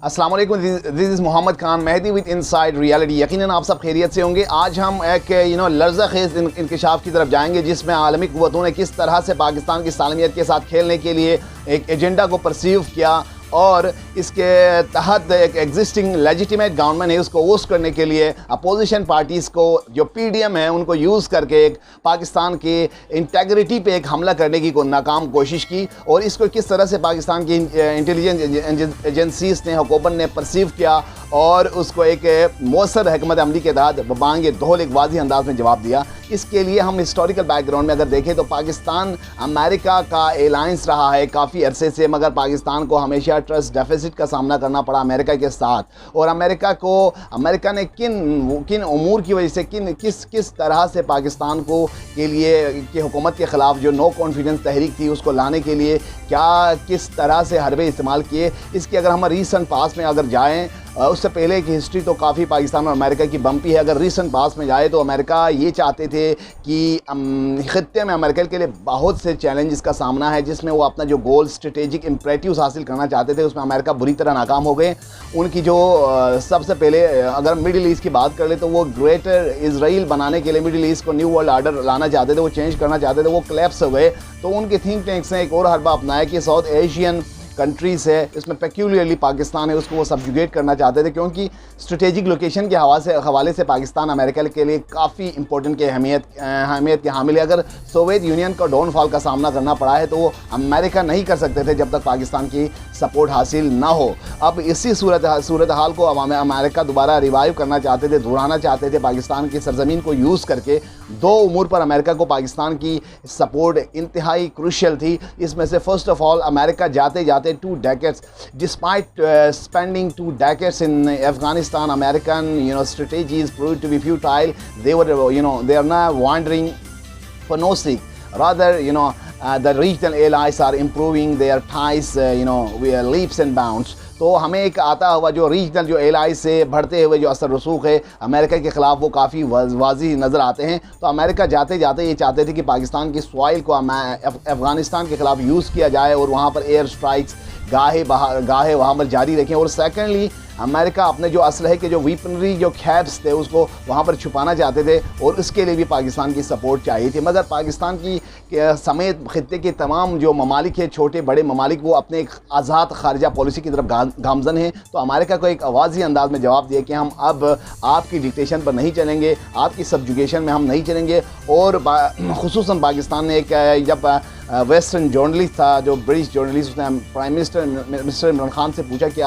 अस्सलाम वालेकुम, this is Mohammad Khan Mehdi with Inside Reality. यकीनन आप सब खैरियत से होंगे। आज हम एक लर्ज़ा खेज़ इंकशाफ की तरफ जाएंगे जिसमें आलमी क़ुव्वतों ने किस तरह से पाकिस्तान की सालमियत के साथ खेलने के लिए एक एजेंडा को परसीव किया और इसके तहत एक एग्जिस्टिंग लेजिटिमेट गवर्नमेंट है उसको ओस्ट करने के लिए अपोजिशन पार्टीज़ को जो पीडीएम है उनको यूज़ करके एक पाकिस्तान की इंटेग्रिटी पे एक हमला करने की नाकाम कोशिश की और इसको किस तरह से पाकिस्तान की इंटेलिजेंस एजेंसीज ने हुकूमत ने परसीव किया और उसको एक मौसर हिकमत अमली के तहत बांगे दोहल एक वाज़ी अंदाज में जवाब दिया। इसके लिए हम हिस्टोरिकल बैकग्राउंड में अगर देखें तो पाकिस्तान अमेरिका का एलायंस रहा है काफ़ी अरसे से, मगर पाकिस्तान को हमेशा ट्रस्ट डेफिसिट का सामना करना पड़ा अमेरिका के साथ। और अमेरिका ने किन उमूर की वजह से किस तरह से पाकिस्तान को के लिए कि हुकूमत के ख़िलाफ़ जो नो कॉन्फिडेंस तहरीक थी उसको लाने के लिए किस तरह से हरबे इस्तेमाल किए। इसकी अगर हम रीसेंट पास में अगर जाएँ, उससे पहले की हिस्ट्री तो काफ़ी पाकिस्तान और अमेरिका की बम्पी है। अगर रीसेंट पास में जाए तो अमेरिका ये चाहते थे कि ख़ित्ते में अमेरिका के लिए बहुत से चैलेंजेस का सामना है जिसमें वो अपना जो गोल स्ट्रेटेजिक इम्परेटिव्स हासिल करना चाहते थे उसमें अमेरिका बुरी तरह नाकाम हो गए। उनकी जो सबसे पहले अगर मिडिल ईस्ट की बात कर ले तो वो ग्रेटर इजराइल बनाने के लिए मिडिल ईस्ट को न्यू वर्ल्ड आर्डर लाना चाहते थे, वो चेंज करना चाहते थे, वो क्लैप्स हो गए। तो उनके थिंक टैंक्स ने एक और हरबा अपनाया कि साउथ एशियन कंट्रीज़ है इसमें पेक्यूलियरली पाकिस्तान है उसको वो सब्जुगेट करना चाहते थे क्योंकि स्ट्रेटेजिक लोकेशन के हवाले से पाकिस्तान अमेरिका के लिए काफ़ी इंपॉर्टेंट की अहमियत के हामिल है। अगर सोवियत यूनियन का डाउनफॉल का सामना करना पड़ा है तो वो अमेरिका नहीं कर सकते थे जब तक पाकिस्तान की सपोर्ट हासिल ना हो। अब इसी सूरत हाल को अमेरिका दोबारा रिवाइव करना चाहते थे, दोहराना चाहते थे पाकिस्तान की सरजमीन को यूज़ करके। दो उमूर पर अमेरिका को पाकिस्तान की सपोर्ट इंतहाई क्रूशियल थी। इसमें से फर्स्ट ऑफ ऑल अमेरिका जाते जाते 2 decades, despite spending 2 decades in Afghanistan, American strategies proved to be futile. They are now wandering for no seek. Rather, the regional allies are improving their ties, leaps and bounds. तो हमें एक आता हुआ जो regional जो ally से बढ़ते हुए जो असर रसूख है अमेरिका के ख़िलाफ़ वो काफ़ी वाज़ी नज़र आते हैं। तो अमेरिका जाते जाते ये चाहते थे कि पाकिस्तान की सॉइल को अफ़गानिस्तान के ख़िलाफ़ यूज़ किया जाए और वहाँ पर एयर स्ट्राइक्स गाहे वहाँ पर जारी रखें। और सेकेंडली अमेरिका अपने जो असलहे के जो वीपनरी जो कैब्स थे उसको वहाँ पर छुपाना चाहते थे और उसके लिए भी पाकिस्तान की सपोर्ट चाहिए थी। मगर पाकिस्तान की समेत ख़ित्ते के तमाम जो ममालिक है छोटे बड़े ममालिक वो अपने एक आज़ाद खारजा पॉलिसी की तरफ गामजन हैं। तो अमेरिका को एक वाज़ी अंदाज में जवाब दिया कि हम अब आपकी डिक्टेशन पर नहीं चलेंगे, आपकी सब्जुगेशन में हम नहीं चलेंगे। और खुसूसन पाकिस्तान ने एक जब वेस्टर्न जर्नलिस्ट था जो ब्रिटिश जर्नलिस्ट, उसने प्राइम मिनिस्टर इमरान खान से पूछा कि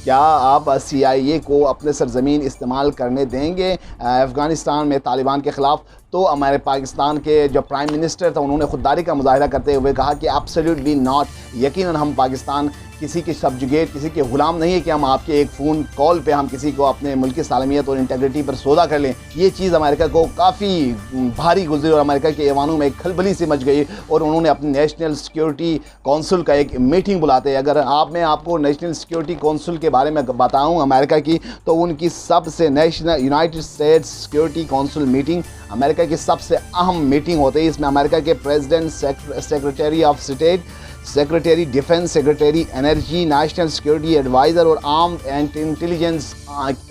क्या आप CIA को अपने सरजमीन इस्तेमाल करने देंगे अफ़गानिस्तान में तालिबान के ख़िलाफ़। तो हमारे पाकिस्तान के जो प्राइम मिनिस्टर था उन्होंने खुददारी का मुजाहिरा करते हुए कहा कि एब्सोल्युटली नॉट, यकीनन हम पाकिस्तान किसी के सब्जुगेट किसी के ग़ुलाम नहीं है कि हम आपके एक फ़ोन कॉल पे हम किसी को अपने मुल्क की सालमियत और इंटेग्रिटी पर सौदा कर लें। ये चीज़ अमेरिका को काफ़ी भारी गुजरी और अमेरिका के ऐवानों में एक खलबली सी मच गई और उन्होंने अपनी नेशनल सिक्योरिटी कौंसिल का एक मीटिंग बुलाते हैं। अगर मैं आपको नेशनल सिक्योरिटी कौंसिल के बारे में बताऊँ अमेरिका की, तो उनकी सबसे national United States security council meeting America की सबसे अहम मीटिंग होती है। इसमें अमेरिका के president, secretary of state, secretary defence, secretary energy, national security adviser और आर्म एंड इंटेलिजेंस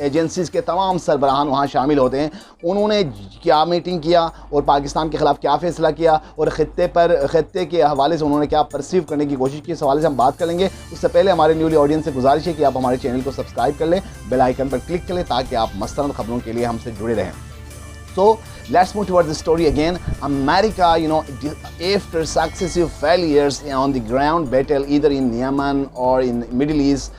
एजेंसीज़ के तमाम सरबराहान वहाँ शामिल होते हैं। उन्होंने क्या मीटिंग किया और पाकिस्तान के ख़िलाफ़ क्या फ़ैसला किया और ख़ित्ते के हवाले से उन्होंने क्या परसीव करने की कोशिश की, इस हवाले से हम बात करेंगे। उससे पहले हमारे न्यूली ऑडियंस से गुजारिश है कि आप हमारे चैनल को सब्सक्राइब कर लें, बेल आइकन पर क्लिक कर लें ताकि आप मस्तनद खबरों के लिए हमसे जुड़े रहें। So let's move towards the story again. America, after successive failures on the ground battle, either in Yemen or in Middle East,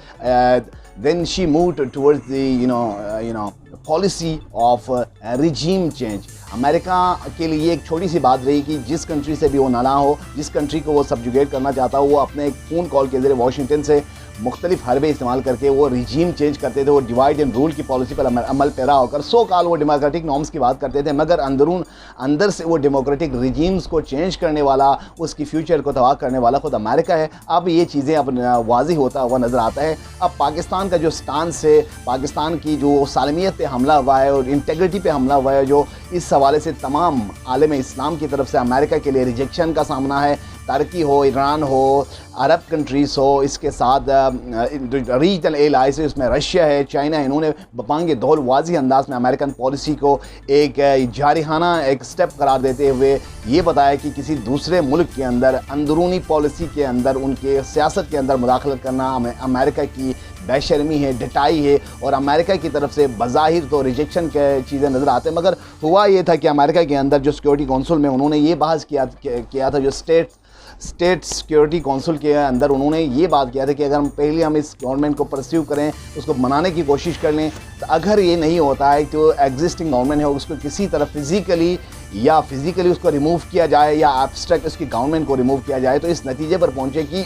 then she moved towards the policy of regime change. America के लिए एक छोटी सी बात रही कि जिस country से भी वो ना हो, जिस कंट्री को वो सब्जुगेट करना चाहता हो, वो अपने एक फ़ोन कॉल के ज़रिए वाशिंगटन से मुख्तलिफ हरबे इस्तेमाल करके वो रिजीम चेंज करते थे। वो डिवाइड एंड रूल की पॉलिसी पर अमल पैरा होकर सो काल वो डेमोक्रेटिक नॉर्म्स की बात करते थे, मगर अंदर से वो डेमोक्रेटिक रिजीम्स को चेंज करने वाला, उसकी फ्यूचर को तबाह करने वाला खुद अमेरिका है। अब ये चीज़ें अब वाज़ी होता हुआ नज़र आता है। अब पाकिस्तान का जो स्टांस है, पाकिस्तान की जो सालमियत पे हमला हुआ है और इंटेग्रिटी पे हमला हुआ है, जो इस हवाले से तमाम आलम इस्लाम की तरफ से अमेरिका के लिए रिजेक्शन का सामना है। तुर्की हो, ईरान हो, अरब कंट्रीज हो, इसके साथ रीजनल एलाइज है, उसमें रशिया है, चाइना है, इन्होंने बपांगे दौर वाज़ी अंदाज में अमेरिकन पॉलिसी को एक जारिहाना एक स्टेप करार देते हुए ये बताया कि किसी दूसरे मुल्क के अंदर अंदरूनी पॉलिसी के अंदर उनके सियासत के अंदर मुदाखलत करना अमेरिका की बेशर्मी है, डटाई है, और अमेरिका की तरफ से बज़ाहिर तो रिजेक्शन के चीज़ें नज़र आते हैं। मगर हुआ ये था कि अमेरिका के अंदर जो सिक्योरिटी काउंसिल में उन्होंने ये बहस किया था, जो स्टेट सिक्योरिटी काउंसिल के अंदर उन्होंने ये बात किया था कि अगर हम इस गवर्नमेंट को परस्यू करें, उसको मनाने की कोशिश कर लें, तो अगर ये नहीं होता है तो एग्जिस्टिंग गवर्नमेंट है उसको किसी तरह फिज़िकली उसको रिमूव किया जाए या एब्स्ट्रैक्ट उसकी गवर्नमेंट को रिमूव किया जाए। तो इस नतीजे पर पहुँचे कि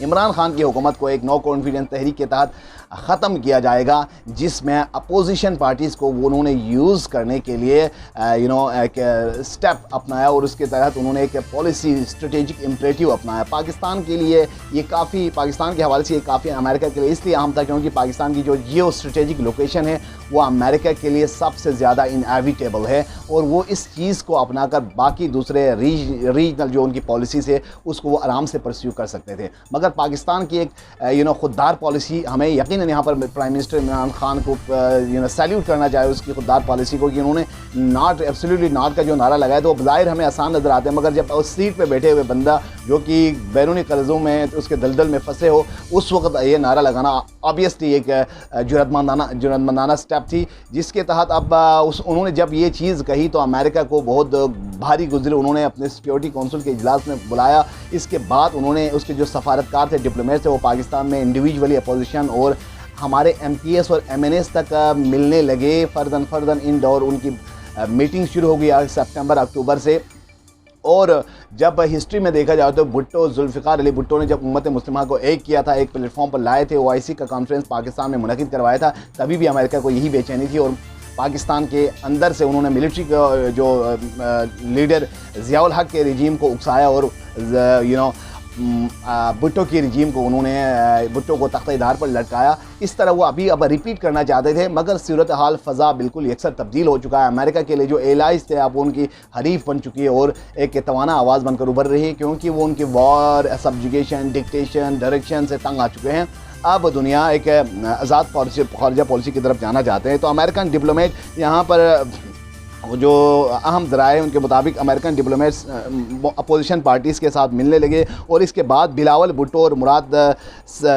इमरान खान की हुकूमत को एक नो कॉन्फिडेंस तहरीक के तहत ख़त्म किया जाएगा, जिसमें अपोजिशन पार्टीज़ को वो उन्होंने यूज़ करने के लिए एक स्टेप अपनाया और उसके तहत उन्होंने एक पॉलिसी स्ट्रेटेजिक इम्परेटिव अपनाया। पाकिस्तान के लिए ये काफ़ी, पाकिस्तान के हवाले से ये काफ़ी अमेरिका के लिए इसलिए अहम था क्योंकि पाकिस्तान की जो जियो स्ट्रेटेजिक लोकेशन है वो अमेरिका के लिए सबसे ज़्यादा इनएविटेबल है, और वो इस चीज़ को अपनाकर बाकी दूसरे रीजनल जो उनकी पॉलिसीज़ है उसको वो आराम से परस्यू कर सकते थे। मगर पाकिस्तान की एक खुददार पॉलिसी, हमें यकीनन यहाँ पर प्राइम मिनिस्टर इमरान खान को सैल्यूट करना चाहिए उसकी खुददार पॉलिसी को, कि उन्होंने नॉट, एब्सोल्युटली नॉट का जो नारा लगाया तो वो ज़ाहिर हमें आसान नज़र आते हैं, मगर जब उस सीट पे बैठे हुए बंदा जो कि बैरूनी कर्ज़ों में उसके दलदल में फंसे हो, उस वक्त ये नारा लगाना ऑब्वियसली एक जुर्मंदाना स्टेप थी, जिसके तहत अब उन्होंने जब ये चीज़ कही तो अमेरिका को बहुत भारी गुजरे। उन्होंने अपने सिक्योरिटी काउंसिल के इजलास में बुलाया, इसके बाद उन्होंने उसके जो सफारतकार थे, डिप्लोमेट थे, वो पाकिस्तान में इंडिविजुअली अपोजिशन और हमारे MPS और MNS तक मिलने लगे फर्दन इंडोर। उनकी मीटिंग शुरू हो गई सितंबर अक्टूबर से, और जब हिस्ट्री में देखा जाए तो भुट्टो, जुल्फ़िकार अली भुट्टो ने जब उम्मत मुस्लिमा को एक किया था, एक प्लेटफॉर्म पर लाए थे, OIC का कॉन्फ्रेंस पाकिस्तान में मुनक़िद करवाया था, तभी भी अमेरिका को यही बेचैनी थी, और पाकिस्तान के अंदर से उन्होंने मिलिट्री का जो लीडर ज़ियाउल हक के रिजीम को उकसाया और भुट्टो की रिजीम को उन्होंने भुट्टो को तख्ते-ए-दार पर लटकाया। इस तरह वो अब रिपीट करना चाहते थे, मगर सूरत हाल फ़ज़ा बिल्कुल यकसर तब्दील हो चुका है। अमेरिका के लिए जो एलाइज थे अब उनकी हरीफ बन चुकी है और एक तवाना आवाज़ बनकर उभर रही है, क्योंकि वो उनकी वॉर, सब्जुगेशन, डिक्टेशन, डायरेक्शन से तंग आ चुके हैं। अब दुनिया एक आज़ाद खारजा पॉलिसी की तरफ जाना चाहते हैं। तो अमेरिकन डिप्लोमेट यहाँ पर जो अहम ज़राए उनके मुताबिक अमेरिकन डिप्लोमेट्स अपोजिशन पार्टीज़ के साथ मिलने लगे, और इसके बाद बिलावल भुट्टो और मुराद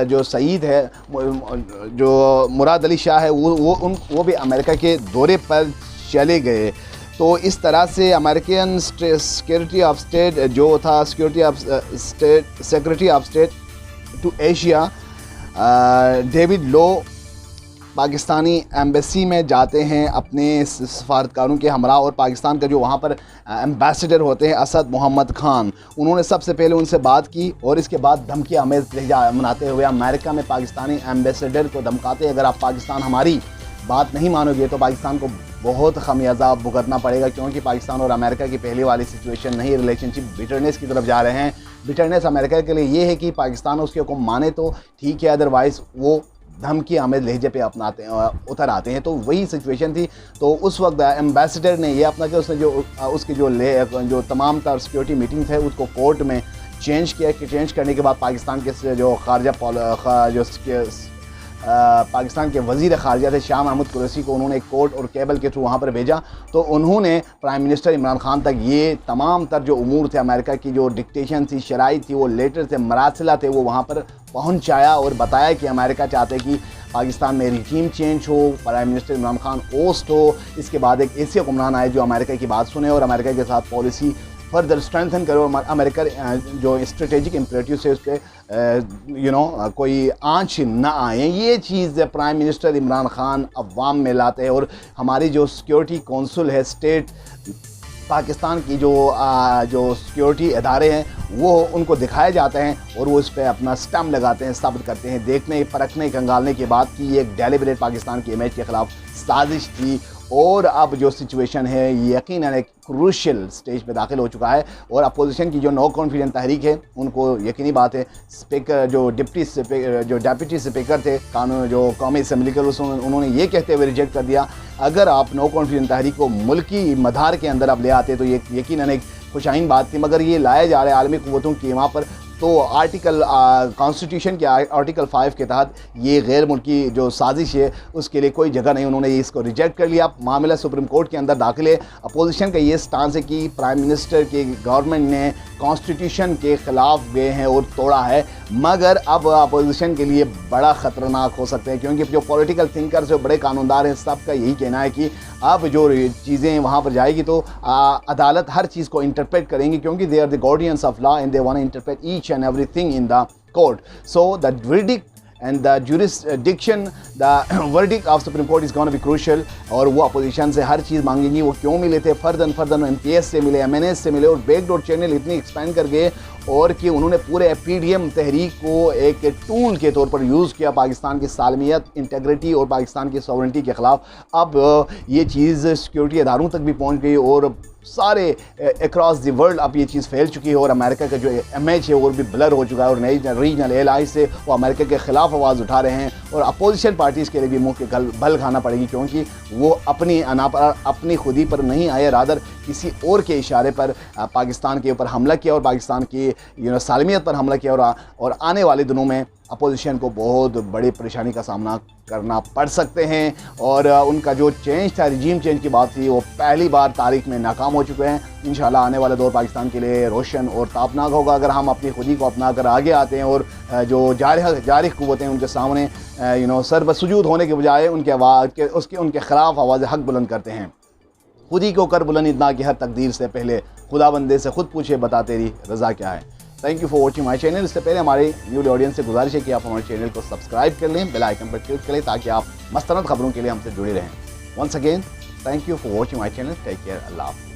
जो सईद है, जो मुराद अली शाह है, वो भी अमेरिका के दौरे पर चले गए। तो इस तरह से अमेरिकन सिक्योरिटी ऑफ स्टेट जो था, secretary of state to Asia David Lu Pakistani embassy में जाते हैं अपने सफारतकारों के हमरा, और पाकिस्तान का जो वहाँ पर एम्बेसडर होते हैं असद मोहम्मद खान, उन्होंने सबसे पहले उनसे बात की और इसके बाद धमकी आमेज़ लहजा मनाते हुए अमेरिका में पाकिस्तानी एम्बेसडर को धमकाते, अगर आप पाकिस्तान हमारी बात नहीं मानोगे तो पाकिस्तान को बहुत खमियाजा भुगतना पड़ेगा, क्योंकि पाकिस्तान और अमेरिका की पहले वाली सिचुएशन नहीं, रिलेशनशिप बिटरनेस की तरफ जा रहे हैं। बिटरनेस अमेरिका के लिए ये है कि पाकिस्तान उसके हुक्म माने तो ठीक है, अदरवाइज़ वो धमकी आमेज़ लहजे पे अपनाते उतर आते हैं। तो वही सिचुएशन थी। तो उस वक्त एम्बेसडर ने ये अपना कि उसने उसकी जो तमाम तर सिक्योरिटी मीटिंग थे उसको कोर्ट में चेंज किया, कि चेंज करने के बाद पाकिस्तान के जो पाकिस्तान के वज़ीर ख़ारजा थे शाह महमूद कुरैशी को उन्होंने कोर्ट और केबल के थ्रू वहाँ पर भेजा। तो उन्होंने प्राइम मिनिस्टर इमरान खान तक ये तमाम तर जो उमूर थे, अमेरिका की जो डिक्टेशन थी, शराइ थी, वो लेटर थे, मरासिला थे, वो वहाँ पर पहुँचाया और बताया कि अमेरिका चाहते कि पाकिस्तान में रिजीम चेंज हो, प्राइम मिनिस्टर इमरान खान ओस्ट हो, इसके बाद एक ऐसे हुक्मरान आए जो अमेरिका की बात सुने और अमेरिका के साथ पॉलिसी फर्दर स्ट्रेंथन करो। अमेरिका जो स्ट्रेटेजिक इम्परेटिव से उस पर कोई आँच ना आए, ये चीज़ प्राइम मिनिस्टर इमरान खान अवाम में लाते हैं। और हमारी जो सिक्योरिटी काउंसिल है स्टेट पाकिस्तान की जो सिक्योरिटी इदारे हैं वो उनको दिखाए जाते हैं और वो इस पर अपना स्टैम्प लगाते हैं, साबित करते हैं, देखने, परखने, कंगालने के बाद कि ये एक डेलिबरेट पाकिस्तान की इमेज के ख़िलाफ़ साजिश थी। और अब जो सिचुएशन है यकीनन एक क्रूशियल स्टेज पे दाखिल हो चुका है और अपोजिशन की जो नो कॉन्फिडेंस तहरीक है उनको यकीनी बात है स्पीकर जो डेप्यूटी स्पीकर थे कानून जो कौमी असम्बली के उन्होंने ये कहते हुए रिजेक्ट कर दिया, अगर आप नो कॉन्फिडेंस तहरीक को मुल्की मदार के अंदर आप ले आते तो ये यकीनन एक खुशाइन बात थी। मगर ये लाया जा रहा है आलमी क़ुव्वतों की वहाँ पर तो आर्टिकल कॉन्स्टिट्यूशन के आर्टिकल 5 के तहत ये गैर मुल्की जो साजिश है उसके लिए कोई जगह नहीं, उन्होंने इसको रिजेक्ट कर लिया। मामला सुप्रीम कोर्ट के अंदर दाखिल है। अपोजिशन का ये स्टांस है कि प्राइम मिनिस्टर के गवर्नमेंट ने कॉन्स्टिट्यूशन के ख़िलाफ़ गए हैं और तोड़ा है, मगर अब अपोजिशन के लिए बड़ा ख़तरनाक हो सकते हैं, क्योंकि जो पॉलिटिकल थिंकर्स जो बड़े कानूनदार हैं सबका यही कहना है कि अब जो चीज़ें वहाँ पर जाएगी तो अदालत हर चीज़ को इंटरप्रेट करेंगी, क्योंकि they are the guardians of law and they want to interpret each and everything in the court. So the verdict and the jurisdiction, the verdict of Supreme Court is going to be crucial। और वो opposition से हर चीज़ मांगेंगी। वो क्यों मिले थे, further MPS से मिले, MNS से मिले और बैकडोर चैनल इतनी एक्सपेंड कर गए और कि उन्होंने पूरे PDM तहरीक को एक टूल के तौर पर यूज़ किया पाकिस्तान की सालमियत, इंटेग्रिटी और पाकिस्तान की सॉवरेंटी के ख़िलाफ़। अब ये चीज़ सिक्योरिटी इदारों तक भी पहुँच गई और सारे अक्रॉस द वर्ल्ड अब ये चीज़ फैल चुकी है और अमेरिका का जो इमेज है वो भी ब्लर हो चुका है और नई रीजनल एलाइज से वो अमेरिका के ख़िलाफ़ आवाज़ उठा रहे हैं और अपोजिशन पार्टीज़ के लिए भी मुँह के बल खाना पड़ेगी, क्योंकि वो अपनी खुदी पर नहीं आए, रादर किसी और के इशारे पर पाकिस्तान के ऊपर हमला किया और पाकिस्तान की सालमियत पर हमला किया और आने वाले दिनों में अपोजिशन को बहुत बड़ी परेशानी का सामना करना पड़ सकते हैं। और उनका जो चेंज था, रिजीम चेंज की बात थी, वो पहली बार तारीख में नाकाम हो चुके हैं। इंशाल्लाह आने वाला दौर पाकिस्तान के लिए रोशन और तापनाक होगा अगर हम अपनी खुदी को अपना कर आगे आते हैं और जो जारिह कुव्वतें उनके सामने सर बसुजूद होने के बजाय उनके ख़िलाफ़ आवाज़ हक बुलंद करते हैं। खुदी को कर बुलंद इतना कि हर तकदीर से पहले खुदा बंदे से खुद पूछे बता तेरी रज़ा क्या है। Thank you for watching my channel. इससे पहले हमारे न्यू ऑडियंस से गुजारिश है कि आप हमारे चैनल को सब्सक्राइब कर लें, बेल आइकन पर क्लिक करें ताकि आप मस्तनद खबरों के लिए हमसे जुड़े रहें। Once again thank you for watching my channel. Take care. अल्लाह हाफ़िज़।